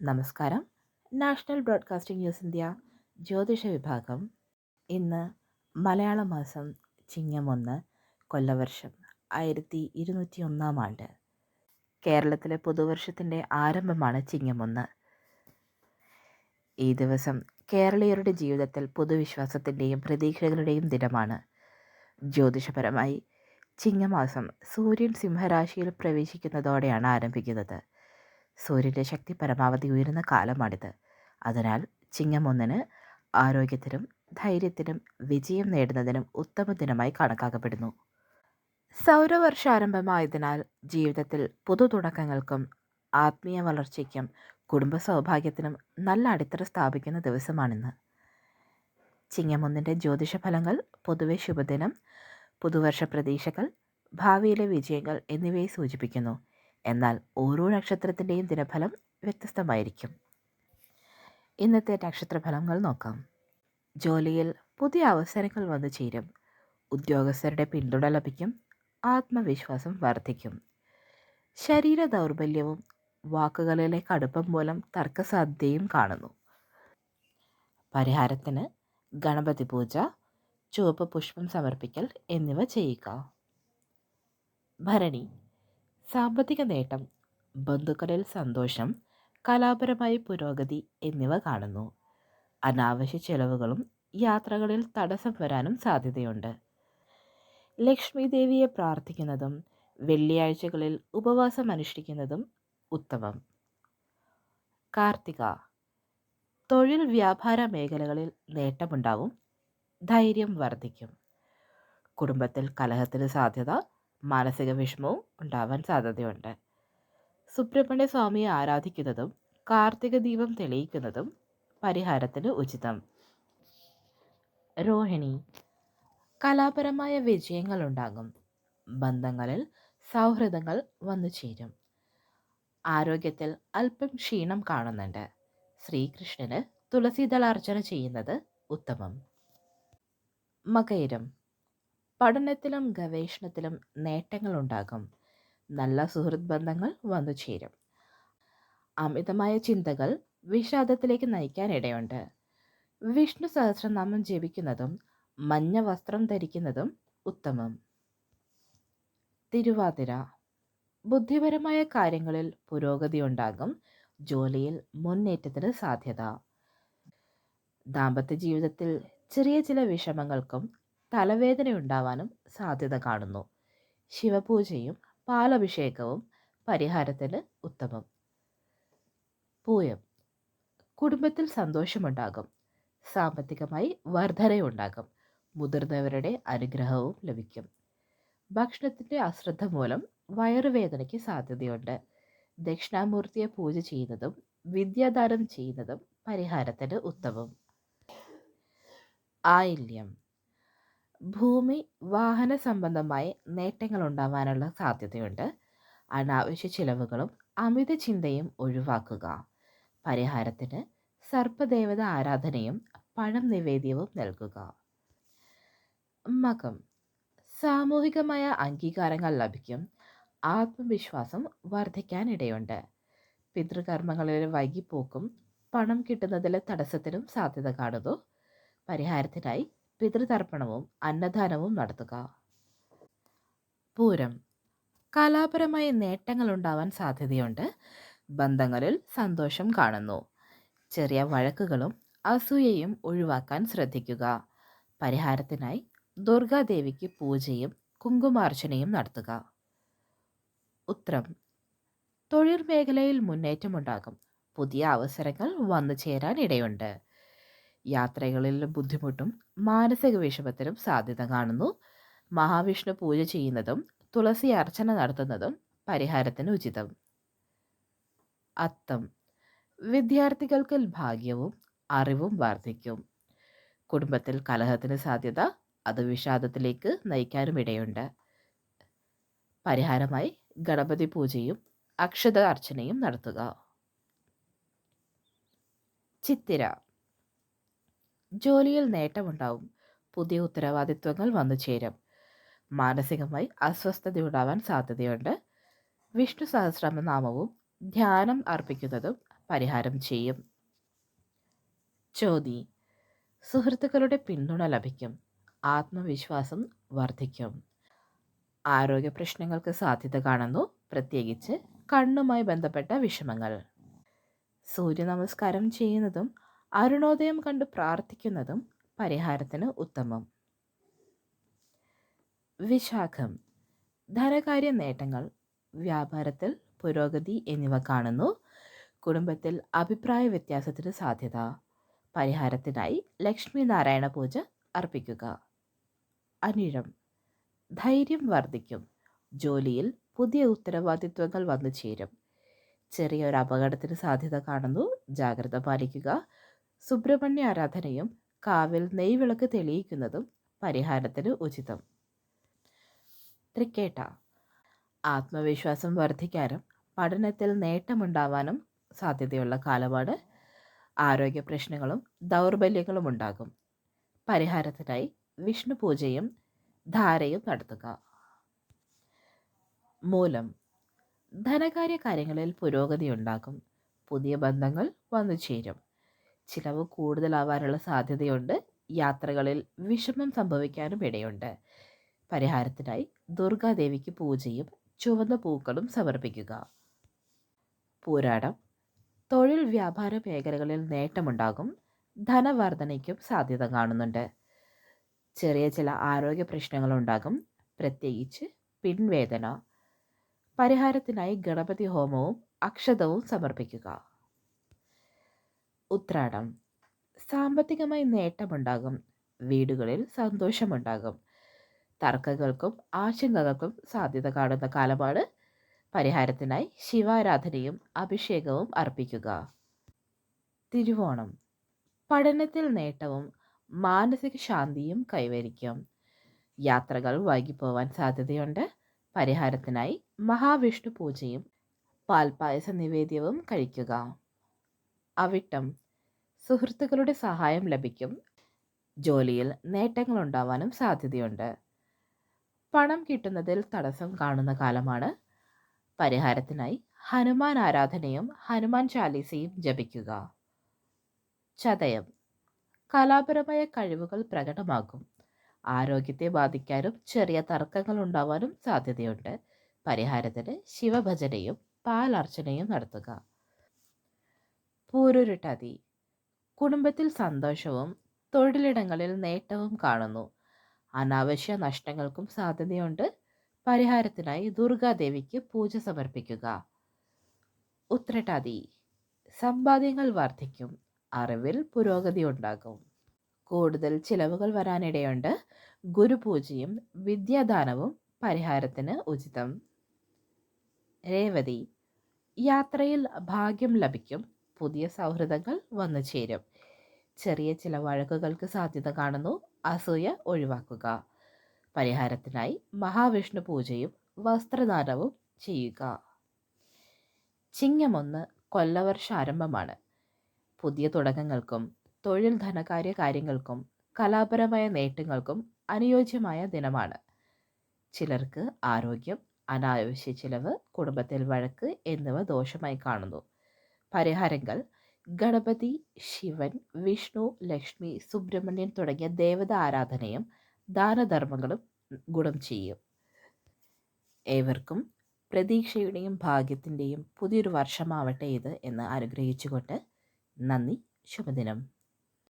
നമസ്കാരം. National broadcasting news India ജ്യോതിഷ വിഭാഗം ഇന്ന് മലയാള മാസം ചിങ്ങം 1, കൊല്ലവർഷം 1201 ആണ്ട്. കേരളത്തിലെ പുതുവർഷത്തിൻ്റെ ആരംഭമാണ് ചിങ്ങം 1. ഈ ദിവസം കേരളീയരുടെ ജീവിതത്തിൽ പൊതുവിശ്വാസത്തിൻ്റെയും പ്രതീക്ഷകളുടെയും ദിനമാണ്. ജ്യോതിഷപരമായി ചിങ്ങമാസം സൂര്യൻ സിംഹരാശിയിൽ പ്രവേശിക്കുന്നതോടെയാണ് ആരംഭിക്കുന്നത്. സൂര്യൻ്റെ ശക്തി പരമാവധി ഉയരുന്ന കാലമാണിത്. അതിനാൽ ചിങ്ങം 1 ആരോഗ്യത്തിനും ധൈര്യത്തിനും വിജയം നേടുന്നതിനും ഉത്തമ ദിനമായി കണക്കാക്കപ്പെടുന്നു. സൗരവർഷാരംഭമായതിനാൽ ജീവിതത്തിൽ പുതു തുടക്കങ്ങൾക്കും ആത്മീയ വളർച്ചയ്ക്കും കുടുംബ സൗഭാഗ്യത്തിനും നല്ല അടിത്തറ സ്ഥാപിക്കുന്ന ദിവസമാണിന്ന്. ചിങ്ങം 1 ജ്യോതിഷ ഫലങ്ങൾ പൊതുവെ ശുഭദിനം, പുതുവർഷ പ്രതീക്ഷകൾ, ഭാവിയിലെ വിജയങ്ങൾ എന്നിവയെ സൂചിപ്പിക്കുന്നു. എന്നാൽ ഓരോ നക്ഷത്രത്തിൻ്റെയും ദിനഫലം വ്യത്യസ്തമായിരിക്കും. ഇന്നത്തെ നക്ഷത്രഫലങ്ങൾ നോക്കാം. ജോലിയിൽ പുതിയ അവസരങ്ങൾ വന്നു ചേരും. ഉദ്യോഗസ്ഥരുടെ പിന്തുണ ലഭിക്കും. ആത്മവിശ്വാസം വർദ്ധിക്കും. ശരീര ദൗർബല്യവും വാക്കുകളിലെ കടുപ്പം മൂലം തർക്കസാധ്യതയും കാണുന്നു. പരിഹാരത്തിന് ഗണപതി പൂജ, ചുവപ്പ് പുഷ്പം സമർപ്പിക്കൽ എന്നിവ ചെയ്യുക. ഭരണി സാമ്പത്തിക നേട്ടം, ബന്ധുക്കളിൽ സന്തോഷം, കലാപരമായ പുരോഗതി എന്നിവ കാണുന്നു. അനാവശ്യ ചെലവുകളും യാത്രകളിൽ തടസ്സം വരാനും സാധ്യതയുണ്ട്. ലക്ഷ്മി ദേവിയെ പ്രാർത്ഥിക്കുന്നതും വെള്ളിയാഴ്ചകളിൽ ഉപവാസം അനുഷ്ഠിക്കുന്നതും ഉത്തമം. കാർത്തിക തൊഴിൽ വ്യാപാര മേഖലകളിൽ നേട്ടമുണ്ടാവും. ധൈര്യം വർദ്ധിക്കും. കുടുംബത്തിൽ കലഹത്തിന് സാധ്യത, മാനസിക വിഷമവും ഉണ്ടാവാൻ സാധ്യതയുണ്ട്. സുബ്രഹ്മണ്യ സ്വാമിയെ ആരാധിക്കുന്നതും കാർത്തിക ദീപം തെളിയിക്കുന്നതും പരിഹാരത്തിന് ഉചിതം. രോഹിണി കലാപരമായ വിജയങ്ങൾ ഉണ്ടാകും. ബന്ധങ്ങളിൽ സൗഹൃദങ്ങൾ വന്നു ചേരും. ആരോഗ്യത്തിൽ അല്പം ക്ഷീണം കാണുന്നുണ്ട്. ശ്രീകൃഷ്ണന് തുളസീദളാർച്ചന ചെയ്യുന്നത് ഉത്തമം. മകയിരം പഠനത്തിലും ഗവേഷണത്തിലും നേട്ടങ്ങളുണ്ടാകും. നല്ല സുഹൃത്ത് ബന്ധങ്ങൾ വന്നു ചേരും. അമിതമായ ചിന്തകൾ വിഷാദത്തിലേക്ക് നയിക്കാനിടയുണ്ട്. വിഷ്ണു സഹസ്രനാമം ജപിക്കുന്നതും മഞ്ഞ വസ്ത്രം ധരിക്കുന്നതും ഉത്തമം. തിരുവാതിര ബുദ്ധിപരമായ കാര്യങ്ങളിൽ പുരോഗതി ഉണ്ടാകും. ജോലിയിൽ മുന്നേറ്റത്തിന് സാധ്യത. ദാമ്പത്യ ജീവിതത്തിൽ ചെറിയ ചില വിഷമങ്ങൾക്കും തലവേദന ഉണ്ടാവാനും സാധ്യത കാണുന്നു. ശിവപൂജയും പാലഭിഷേകവും പരിഹാരത്തിന് ഉത്തമം. പൂയം കുടുംബത്തിൽ സന്തോഷമുണ്ടാകും. സാമ്പത്തികമായി വർധനയുണ്ടാകും. മുതിർന്നവരുടെ അനുഗ്രഹവും ലഭിക്കും. ഭക്ഷണത്തിൻ്റെ അശ്രദ്ധ മൂലം വയറുവേദനയ്ക്ക് സാധ്യതയുണ്ട്. ദക്ഷിണാമൂർത്തിയെ പൂജ ചെയ്യുന്നതും വിദ്യാദാനം ചെയ്യുന്നതും പരിഹാരത്തിന് ഉത്തമം. ആയില്യം ഭൂമി വാഹന സംബന്ധമായ നേട്ടങ്ങൾ ഉണ്ടാവാനുള്ള സാധ്യതയുണ്ട്. അനാവശ്യ ചിലവുകളും അമിത ചിന്തയും ഒഴിവാക്കുക. പരിഹാരത്തിന് സർപ്പദേവത ആരാധനയും പഴം നിവേദ്യവും നൽകുക. മകം സാമൂഹികമായ അംഗീകാരങ്ങൾ ലഭിക്കും. ആത്മവിശ്വാസം വർദ്ധിക്കാനിടയുണ്ട്. പിതൃകർമ്മങ്ങളിലെ വൈകിപ്പോക്കും പണം കിട്ടുന്നതിലെ തടസ്സത്തിനും സാധ്യത കാണുന്നു. പരിഹാരത്തിനായി പിതൃതർപ്പണവും അന്നദാനവും നടത്തുക. പൂരം കലാപരമായ നേട്ടങ്ങൾ ഉണ്ടാവാൻ സാധ്യതയുണ്ട്. ബന്ധങ്ങളിൽ സന്തോഷം കാണുന്നു. ചെറിയ വഴക്കുകളും അസൂയയും ഒഴിവാക്കാൻ ശ്രദ്ധിക്കുക. പരിഹാരത്തിനായി ദുർഗാദേവിക്ക് പൂജയും കുങ്കുമാർച്ചനയും നടത്തുക. ഉത്രം തൊഴിൽ മേഖലയിൽ മുന്നേറ്റമുണ്ടാകും. പുതിയ അവസരങ്ങൾ വന്നു ചേരാൻ ഇടയുണ്ട്. യാത്രകളിൽ ബുദ്ധിമുട്ടും മാനസിക വിഷമത്തിനും സാധ്യത കാണുന്നു. മഹാവിഷ്ണു പൂജ ചെയ്യുന്നതും തുളസി അർച്ചന നടത്തുന്നതും പരിഹാരത്തിന് ഉചിതം. അത്തം വിദ്യാർത്ഥികൾക്ക് ഭാഗ്യവും അറിവും വർദ്ധിക്കും. കുടുംബത്തിൽ കലഹത്തിന് സാധ്യത, അത് വിഷാദത്തിലേക്ക് നയിക്കാനും ഇടയുണ്ട്. പരിഹാരമായി ഗണപതി പൂജയും അക്ഷത അർച്ചനയും നടത്തുക. ചിത്തിര ജോലിയിൽ നേട്ടമുണ്ടാവും. പുതിയ ഉത്തരവാദിത്വങ്ങൾ വന്നു ചേരും. മാനസികമായി അസ്വസ്ഥത ഉണ്ടാവാൻ സാധ്യതയുണ്ട്. വിഷ്ണു സഹസ്രനാമവും ധ്യാനം അർപ്പിക്കുന്നതും പരിഹാരം ചെയ്യും. ചോതി സുഹൃത്തുക്കളുടെ പിന്തുണ ലഭിക്കും. ആത്മവിശ്വാസം വർദ്ധിക്കും. ആരോഗ്യ പ്രശ്നങ്ങൾക്ക് സാധ്യത കാണുന്നു, പ്രത്യേകിച്ച് കണ്ണുമായി ബന്ധപ്പെട്ട വിഷമങ്ങൾ. സൂര്യ നമസ്കാരം ചെയ്യുന്നതും അരുണോദയം കണ്ട് പ്രാർത്ഥിക്കുന്നതും പരിഹാരത്തിന് ഉത്തമം. വിശാഖം ധനകാര്യ നേട്ടങ്ങൾ, വ്യാപാരത്തിൽ പുരോഗതി എന്നിവ കാണുന്നു. കുടുംബത്തിൽ അഭിപ്രായ വ്യത്യാസത്തിന് സാധ്യത. പരിഹാരത്തിനായി ലക്ഷ്മി നാരായണ പൂജ അർപ്പിക്കുക. അനിഴം ധൈര്യം വർദ്ധിക്കും. ജോലിയിൽ പുതിയ ഉത്തരവാദിത്വങ്ങൾ വന്നു ചേരും. ചെറിയൊരു അപകടത്തിന് സാധ്യത കാണുന്നു, ജാഗ്രത പാലിക്കുക. സുബ്രഹ്മണ്യ ആരാധനയും കാവിൽ നെയ്വിളക്ക് തെളിയിക്കുന്നതും പരിഹാരത്തിന് ഉചിതം. തൃക്കേട്ട ആത്മവിശ്വാസം വർദ്ധിക്കാനും പഠനത്തിൽ നേട്ടമുണ്ടാവാനും സാധ്യതയുള്ള കാലമാണ്. ആരോഗ്യ പ്രശ്നങ്ങളും ദൗർബല്യങ്ങളും ഉണ്ടാകും. പരിഹാരത്തിനായി വിഷ്ണു പൂജയും ധാരയും നടത്തുക. മൂലം ധനകാര്യ കാര്യങ്ങളിൽ പുരോഗതി ഉണ്ടാകും. പുതിയ ബന്ധങ്ങൾ വന്നു ചേരും. ചിലവ് കൂടുതലാവാനുള്ള സാധ്യതയുണ്ട്. യാത്രകളിൽ വിഷമം സംഭവിക്കാനും ഇടയുണ്ട്. പരിഹാരത്തിനായി ദുർഗാദേവിക്ക് പൂജയും ചുവന്ന പൂക്കളും സമർപ്പിക്കുക. പൂരാടം തൊഴിൽ വ്യാപാര മേഖലകളിൽ നേട്ടമുണ്ടാകും. ധനവർധനയ്ക്കും സാധ്യത കാണുന്നുണ്ട്. ചെറിയ ചില ആരോഗ്യ പ്രശ്നങ്ങളുണ്ടാകും, പ്രത്യേകിച്ച് പിൻവേദന. പരിഹാരത്തിനായി ഗണപതി ഹോമവും അക്ഷതവും സമർപ്പിക്കുക. ഉത്രാടം സാമ്പത്തികമായി നേട്ടമുണ്ടാകും. വീടുകളിൽ സന്തോഷമുണ്ടാകും. തർക്കങ്ങൾക്കും ആശങ്കകൾക്കും സാധ്യത കാണുന്ന കാലമാണ്. പരിഹാരത്തിനായി ശിവാരാധനയും അഭിഷേകവും അർപ്പിക്കുക. തിരുവോണം പഠനത്തിൽ നേട്ടവും മാനസിക ശാന്തിയും കൈവരിക്കും. യാത്രകൾ വൈകിപ്പോവാൻ സാധ്യതയുണ്ട്. പരിഹാരത്തിനായി മഹാവിഷ്ണു പൂജയും പാൽപ്പായസ നിവേദ്യവും കഴിക്കുക. അവിട്ടം സുഹൃത്തുക്കളുടെ സഹായം ലഭിക്കും. ജോലിയിൽ നേട്ടങ്ങൾ ഉണ്ടാവാനും സാധ്യതയുണ്ട്. പണം കിട്ടുന്നതിൽ തടസ്സം കാണുന്ന കാലമാണ്. പരിഹാരത്തിനായി ഹനുമാൻ ആരാധനയും ഹനുമാൻ ചാലീസയും ജപിക്കുക. ചതയം കലാപരമായ കഴിവുകൾ പ്രകടമാകും. ആരോഗ്യത്തെ ബാധിക്കാനും ചെറിയ തർക്കങ്ങൾ ഉണ്ടാവാനും സാധ്യതയുണ്ട്. പരിഹാരത്തിന് ശിവഭജനയും പാലർച്ചനയും നടത്തുക. പൂരുരുട്ടാതി കുടുംബത്തിൽ സന്തോഷവും തൊഴിലിടങ്ങളിൽ നേട്ടവും കാണുന്നു. അനാവശ്യ നഷ്ടങ്ങൾക്കും സാധ്യതയുണ്ട്. പരിഹാരത്തിനായി ദുർഗാദേവിക്ക് പൂജ സമർപ്പിക്കുക. ഉത്രട്ടാതി സമ്പാദ്യങ്ങൾ വർദ്ധിക്കും. അറിവിൽ പുരോഗതി ഉണ്ടാകും. കൂടുതൽ ചിലവുകൾ വരാനിടയുണ്ട്. ഗുരുപൂജയും വിദ്യാദാനവും പരിഹാരത്തിന് ഉചിതം. രേവതി യാത്രയിൽ ഭാഗ്യം ലഭിക്കും. പുതിയ സൗഹൃദങ്ങൾ വന്നു ചേരും. ചെറിയ ചില വഴക്കുകൾക്ക് സാധ്യത കാണുന്നു. അസൂയ ഒഴിവാക്കുക. പരിഹാരത്തിനായി മഹാവിഷ്ണു പൂജയും വസ്ത്രദാനവും ചെയ്യുക. ചിങ്ങം 1 കൊല്ലവർഷ ആരംഭമാണ്. പുതിയ തുടക്കങ്ങൾക്കും തൊഴിൽ ധനകാര്യ കാര്യങ്ങൾക്കും കലാപരമായ നേട്ടങ്ങൾക്കും അനുയോജ്യമായ ദിനമാണ്. ചിലർക്ക് ആരോഗ്യം, അനാവശ്യ ചിലവ്, കുടുംബത്തിൽ വഴക്ക് എന്നിവ ദോഷമായി കാണുന്നു. പരിഹാരങ്ങൾ ഗണപതി, ശിവൻ, വിഷ്ണു, ലക്ഷ്മി, സുബ്രഹ്മണ്യൻ തുടങ്ങിയ ദേവത ആരാധനയും ദാനധർമ്മങ്ങളും ഗുണം ചെയ്യും. ഏവർക്കും പ്രതീക്ഷയുടെയും ഭാഗ്യത്തിൻ്റെയും പുതിയൊരു വർഷമാവട്ടെ ഇത് എന്ന് അനുഗ്രഹിച്ചുകൊണ്ട് നന്ദി. ശുഭദിനം.